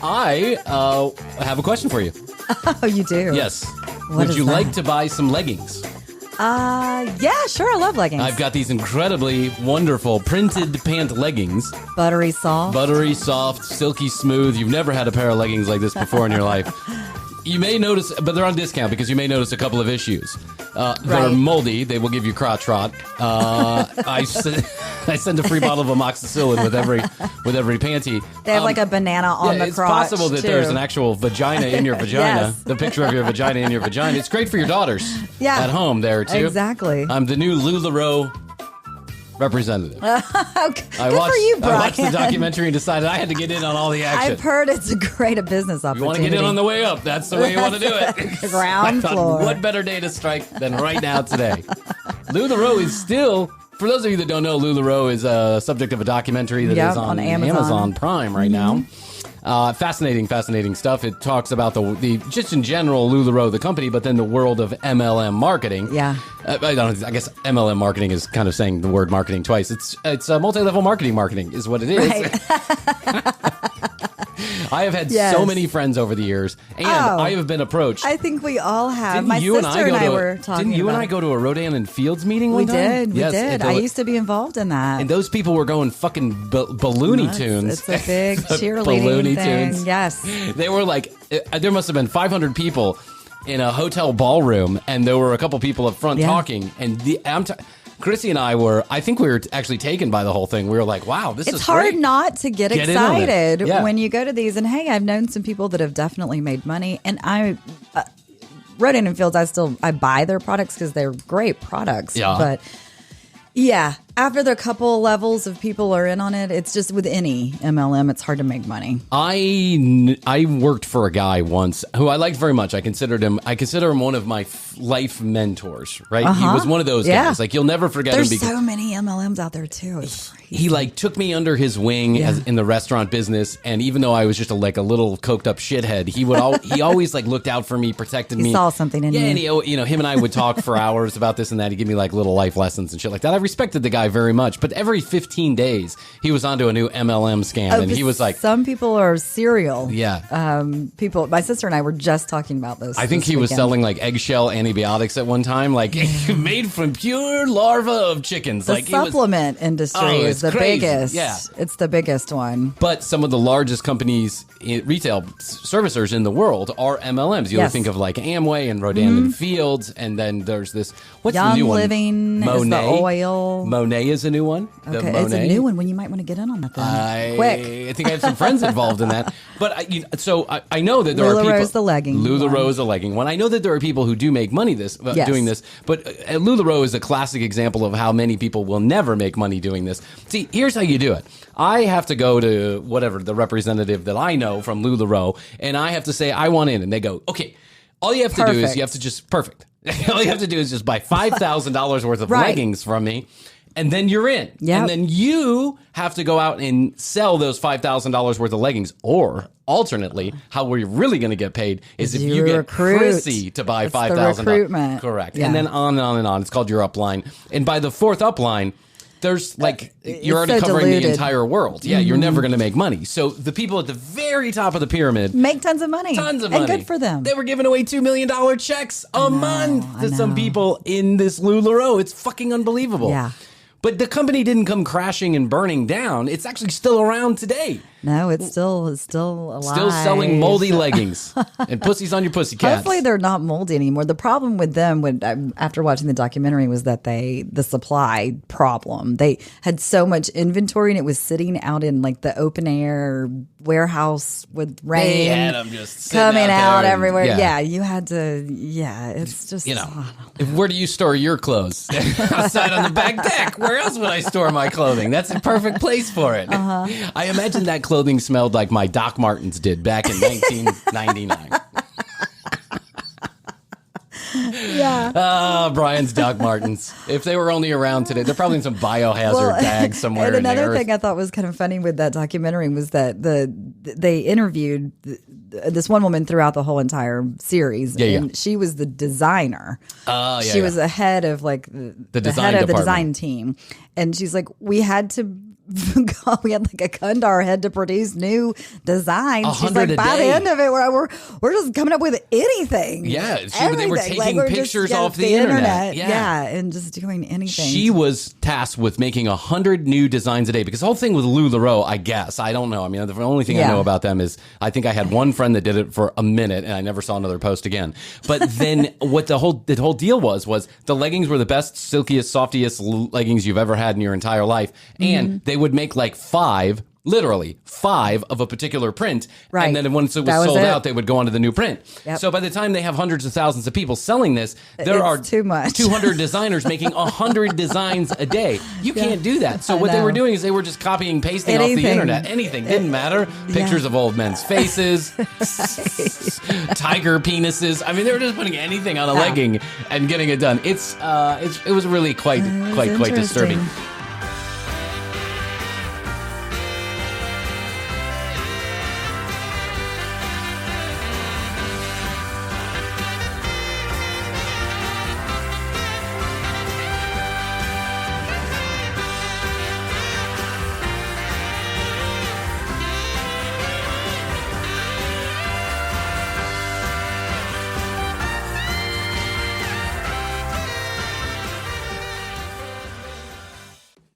I have a question for you. Oh, you do? Yes. What Would you is like that? to buy some leggings? Yeah, sure. I love leggings. I've got these incredibly wonderful printed pant leggings. Buttery soft. Buttery, soft, silky smooth. You've never had a pair of leggings like this before in your life. You may notice, but they're on discount because you may notice a couple of issues. They're moldy. They will give you crotch rot. I send a free bottle of amoxicillin with every panty. They have like a banana on the crotch. It's possible that too. there's an actual vagina in your vagina. Yes. The picture of your vagina in your vagina. It's great for your daughters at home there, too. Exactly. I'm the new LuLaRoe representative. Good for you, Bryan. I watched the documentary and decided I had to get in on all the action. I've heard it's a great business opportunity. You want to get in on the way up. That's the way you want to do it. Ground floor. What better day to strike than right now today? LuLaRoe is still, for those of you that don't know, LuLaRoe is a subject of a documentary that is on Amazon Prime right now. Fascinating stuff. It talks about the just in general LuLaRoe, the company, but then the world of MLM marketing. Yeah. I guess MLM marketing is kind of saying the word marketing twice. It's multi-level marketing is what it is. Right. I have had so many friends over the years, and I have been approached. I think we all have. Didn't My you sister and I were talking Didn't you and about I go to a Rodan and Fields meeting We one time? did. We did. I used to be involved in that. And those people were going fucking balloony tunes. It's a big cheerleading balloony thing. tunes. Yes. They were like, there must have been 500 people in a hotel ballroom, and there were a couple people up front talking. And Krissy and I think we were actually taken by the whole thing. We were like, wow, this is great. It's hard not to get excited when you go to these. And hey, I've known some people that have definitely made money. And Rodan and Fields, I buy their products because they're great products. Yeah. But yeah, after the couple levels of people are in on it, it's just with any MLM, it's hard to make money. I worked for a guy once who I liked very much. I consider him one of my life mentors, right? He was one of those guys. Like, you'll never forget him. There's so many MLMs out there too. It's crazy. He like took me under his wing in the restaurant business, and even though I was just a little coked up shithead, he always like looked out for me, protected me. He saw something in you. Yeah, and him and I would talk for hours about this and that. He'd give me like little life lessons and shit like that. I respected the guy very much, but every 15 days he was onto a new MLM scam, and he was like, some people are serial. Yeah. My sister and I were just talking about this. I think he was selling like eggshell antibiotics at one time, like made from pure larvae of chickens. The supplement industry is the biggest. Yeah. It's the biggest one. But some of the largest companies, retail servicers in the world are MLMs. You think of like Amway and Rodan and Fields, and then there's this, what's Young the new one? Living is the oil. Monet is a new one. Okay, it's a new one when you might want to get in on that then. Quick. I think I have some friends involved in that. But I know that there are people. LuLaRoe's the legging. LuLaRoe is a legging one. I know that there are people who do make money doing this, but LuLaRoe is a classic example of how many people will never make money doing this. See, here's how you do it. I have to go to whatever, the representative that I know from LuLaRoe, and I have to say, I want in. And they go, okay, all you have to do is you have to just, perfect. All you have to do is just buy $5,000 worth of leggings from me, and then you're in. Yep. And then you have to go out and sell those $5,000 worth of leggings. Or alternately, how we're really going to get paid is if you get Krissy to buy $5,000. Recruitment. Correct. Yeah. And then on and on and on. It's called your upline. And by the fourth upline, there's like, you're already covering the entire world. Yeah, you're never going to make money. So the people at the very top of the pyramid make tons of money. And good for them. They were giving away $2 million checks a month to some people in this LuLaRoe. It's fucking unbelievable. Yeah. But the company didn't come crashing and burning down. It's actually still around today. No, it's still alive. Still selling moldy leggings and pussies on your pussycats. Hopefully they're not moldy anymore. The problem with them, after watching the documentary, was that the supply problem. They had so much inventory and it was sitting out in like the open air warehouse with rain. They had them just coming out everywhere. Yeah. You had to. Yeah, it's just Where do you store your clothes? Outside on the back deck. Where else would I store my clothing? That's a perfect place for it. I imagine that clothing smelled like my Doc Martens did back in 1999. Yeah. Bryan's Doc Martens. If they were only around today, they're probably in some biohazard bag somewhere. And another in the thing I thought was kind of funny with that documentary was that they interviewed this one woman throughout the whole entire series, and she was the designer. She was the head of like the head of the design team, and she's like, we had to we had like a Kundar had to produce new designs. She's 100 like, a by day. the end of it, we're just coming up with anything. Yeah, they were taking we're pictures just, off the internet. Yeah, and just doing anything. She was tasked with making 100 new designs a day because the whole thing with LuLaRoe, I guess, I don't know. I mean, the only thing I know about them is I think I had one friend that did it for a minute and I never saw another post again. But then what the whole deal was the leggings were the best, silkiest, softiest leggings you've ever had in your entire life. And they would make like literally five of a particular print. Right. And then once it was sold out, they would go on to the new print. Yep. So by the time they have hundreds of thousands of people selling this, there are too much. 200 designers making 100 designs a day. You can't do that. So what they were doing is they were just copying, pasting off the internet. Anything. Didn't matter. Pictures of old men's faces, tiger penises. I mean, they were just putting anything on a legging and getting it done. It was really quite disturbing.